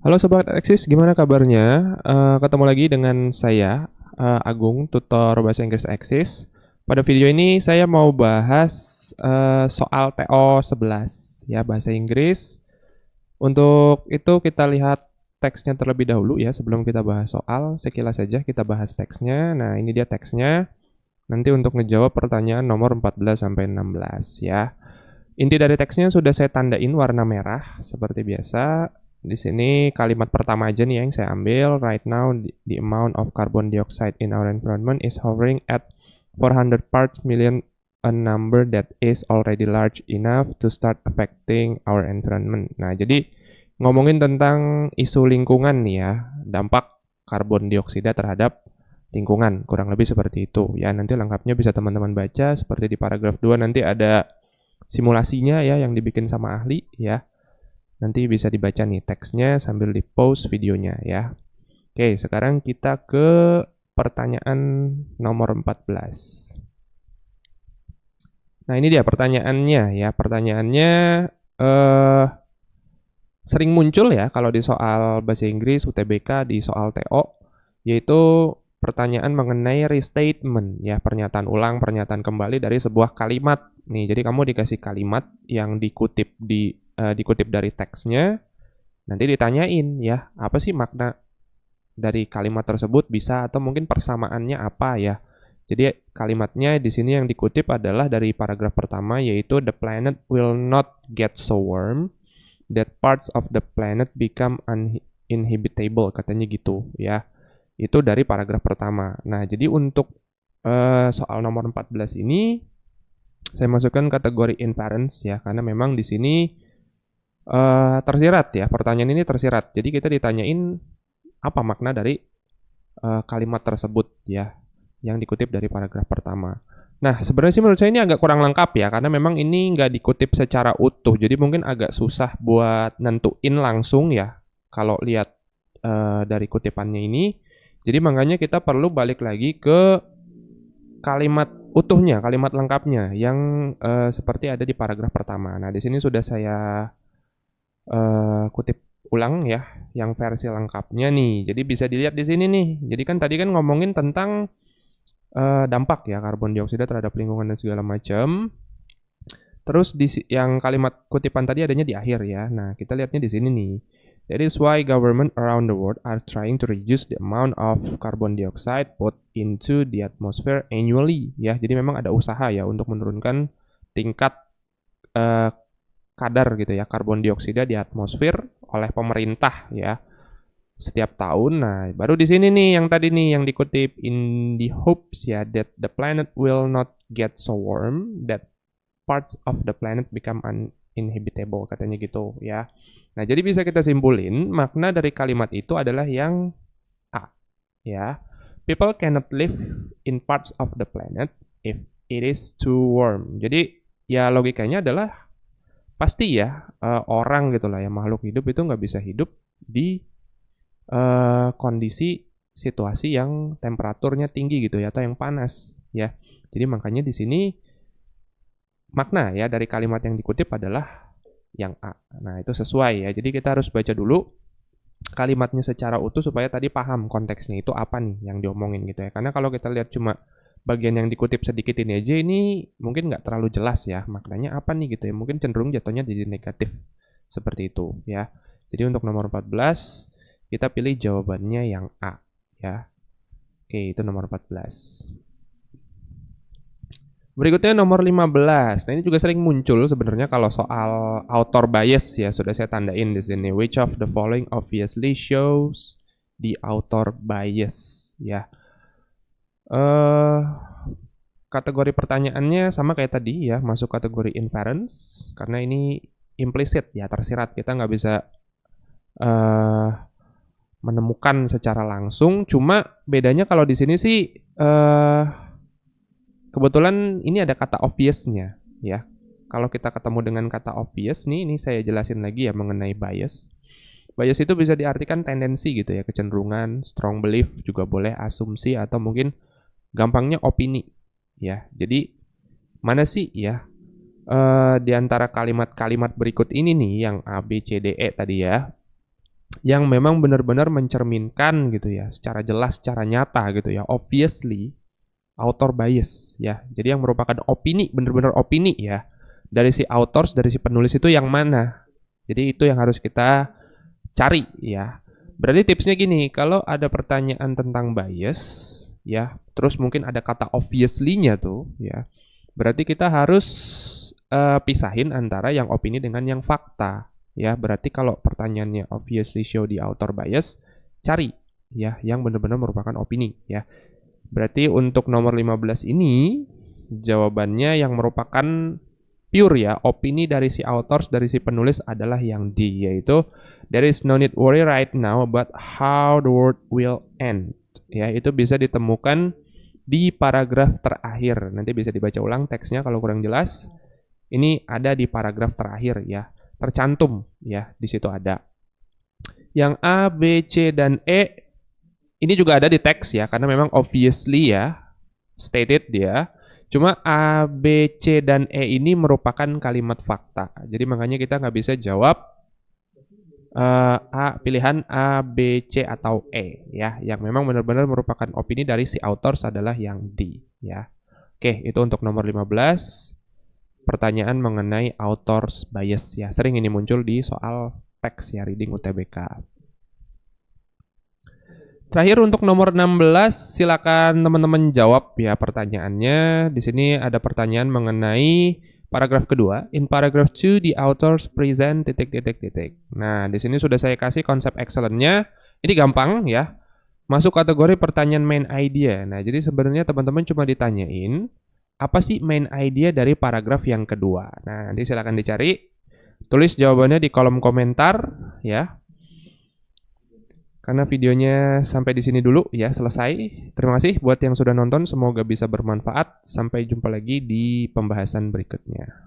Halo Sobat Eksis, gimana kabarnya? Ketemu lagi dengan saya, Agung, tutor bahasa Inggris Eksis. Pada video ini saya mau bahas soal TO 11 ya, bahasa Inggris. Untuk itu kita lihat teksnya terlebih dahulu ya, sebelum kita bahas soal. Sekilas saja kita bahas teksnya. Nah, ini dia teksnya. Nanti untuk ngejawab pertanyaan nomor 14 sampai 16 ya. Inti dari teksnya sudah saya tandain warna merah seperti biasa. Di sini kalimat pertama aja nih yang saya ambil. Right now, the amount of carbon dioxide in our environment is hovering at 400 parts million, a number that is already large enough to start affecting our environment. Nah, jadi ngomongin tentang isu lingkungan nih ya, dampak karbon dioksida terhadap lingkungan, kurang lebih seperti itu. Ya, nanti lengkapnya bisa teman-teman baca, seperti di paragraf 2 nanti ada simulasinya ya yang dibikin sama ahli ya. Nanti bisa dibaca nih teksnya sambil di-pause videonya ya. Oke, sekarang kita ke pertanyaan nomor 14. Nah, ini dia pertanyaannya ya. Pertanyaannya eh sering muncul ya kalau di soal bahasa Inggris UTBK di soal TO, yaitu pertanyaan mengenai restatement ya, pernyataan ulang, pernyataan kembali dari sebuah kalimat. Nih, jadi kamu dikasih kalimat yang dikutip dari teksnya, nanti ditanyain ya, apa sih makna dari kalimat tersebut, bisa atau mungkin persamaannya apa ya. Jadi kalimatnya di sini yang dikutip adalah dari paragraf pertama, yaitu the planet will not get so warm that parts of the planet become uninhabitable, katanya gitu ya. Itu dari paragraf pertama. Nah, jadi untuk soal nomor 14 ini saya masukkan kategori inference ya, karena memang di sini tersirat ya, pertanyaan ini tersirat. Jadi kita ditanyain apa makna dari kalimat tersebut ya, yang dikutip dari paragraf pertama. Nah, sebenarnya sih menurut saya ini agak kurang lengkap ya, karena memang ini nggak dikutip secara utuh, jadi mungkin agak susah buat nentuin langsung ya, kalau lihat dari kutipannya ini. Jadi makanya kita perlu balik lagi ke kalimat utuhnya, kalimat lengkapnya, yang seperti ada di paragraf pertama. Nah, di sini sudah saya kutip ulang ya, yang versi lengkapnya nih. Jadi bisa dilihat di sini nih. Jadi kan tadi kan ngomongin tentang dampak ya karbon dioksida terhadap lingkungan dan segala macam. Terus yang kalimat kutipan tadi adanya di akhir ya. Nah, kita lihatnya di sini nih. That is why government around the world are trying to reduce the amount of carbon dioxide put into the atmosphere annually ya. Jadi memang ada usaha ya untuk menurunkan tingkat eh, kadar gitu ya karbon dioksida di atmosfer oleh pemerintah ya setiap tahun. Nah, baru di sini nih yang tadi nih yang dikutip, in the hopes ya that the planet will not get so warm that parts of the planet become uninhabitable, katanya gitu ya. Nah, jadi bisa kita simpulin makna dari kalimat itu adalah yang A ya. People cannot live in parts of the planet if it is too warm. Jadi ya logikanya adalah pasti ya orang gitu lah ya, makhluk hidup itu nggak bisa hidup di kondisi situasi yang temperaturnya tinggi gitu ya, atau yang panas ya. Jadi makanya di sini makna ya dari kalimat yang dikutip adalah yang A. Nah, itu sesuai ya. Jadi kita harus baca dulu kalimatnya secara utuh supaya tadi paham konteksnya itu apa nih yang diomongin gitu ya. Karena kalau kita lihat cuma bagian yang dikutip sedikit ini aja, ini mungkin nggak terlalu jelas ya maknanya apa nih gitu ya. Mungkin cenderung jatuhnya jadi negatif seperti itu ya. Jadi untuk nomor 14 kita pilih jawabannya yang A ya. Oke, itu nomor 14. Berikutnya nomor 15. Nah, ini juga sering muncul sebenarnya kalau soal author bias ya, sudah saya tandain di sini. Which of the following obviously shows the author bias ya. Kategori pertanyaannya sama kayak tadi ya, masuk kategori inference karena ini implicit ya, tersirat. Kita nggak bisa menemukan secara langsung. Cuma bedanya kalau di sini sih kebetulan ini ada kata obvious-nya ya. Kalau kita ketemu dengan kata obvious nih, ini saya jelasin lagi ya mengenai bias. Bias itu bisa diartikan tendensi gitu ya, kecenderungan, strong belief juga boleh, asumsi, atau mungkin gampangnya opini ya. Jadi mana sih ya di antara kalimat-kalimat berikut ini nih yang A, B, C, D, E tadi ya, yang memang benar-benar mencerminkan gitu ya, secara jelas, secara nyata gitu ya, obviously author bias ya. Jadi yang merupakan opini, benar-benar opini ya, dari si authors, dari si penulis itu yang mana. Jadi itu yang harus kita cari ya. Berarti tipsnya gini, kalau ada pertanyaan tentang bias ya, terus mungkin ada kata obviously-nya tuh ya. Berarti kita harus pisahin antara yang opini dengan yang fakta ya. Berarti kalau pertanyaannya obviously show the author bias, cari ya yang benar-benar merupakan opini ya. Berarti untuk nomor 15 ini jawabannya yang merupakan pure ya, opini dari si authors, dari si penulis adalah yang D, yaitu there is no need worry right now about how the world will end. Ya, itu bisa ditemukan di paragraf terakhir. Nanti bisa dibaca ulang teksnya kalau kurang jelas. Ini ada di paragraf terakhir ya, tercantum ya, di situ ada. Yang A, B, C, dan E ini juga ada di teks ya, karena memang obviously ya, stated dia. Cuma A, B, C, dan E ini merupakan kalimat fakta. Jadi makanya kita nggak bisa jawab pilihan A, B, C, atau E ya. Yang memang benar-benar merupakan opini dari si authors adalah yang D ya. Oke, itu untuk nomor 15. Pertanyaan mengenai authors bias ya. Sering ini muncul di soal teks ya, reading UTBK. Terakhir untuk nomor 16, silakan teman-teman jawab ya pertanyaannya. Di sini ada pertanyaan mengenai paragraf kedua. In paragraph 2, the authors present ... Nah, di sini sudah saya kasih konsep excellent-nya. Ini gampang ya. Masuk kategori pertanyaan main idea. Nah, jadi sebenarnya teman-teman cuma ditanyain, apa sih main idea dari paragraf yang kedua? Nah, nanti silakan dicari. Tulis jawabannya di kolom komentar ya. Karena videonya sampai di sini dulu ya, selesai. Terima kasih buat yang sudah nonton, semoga bisa bermanfaat. Sampai jumpa lagi di pembahasan berikutnya.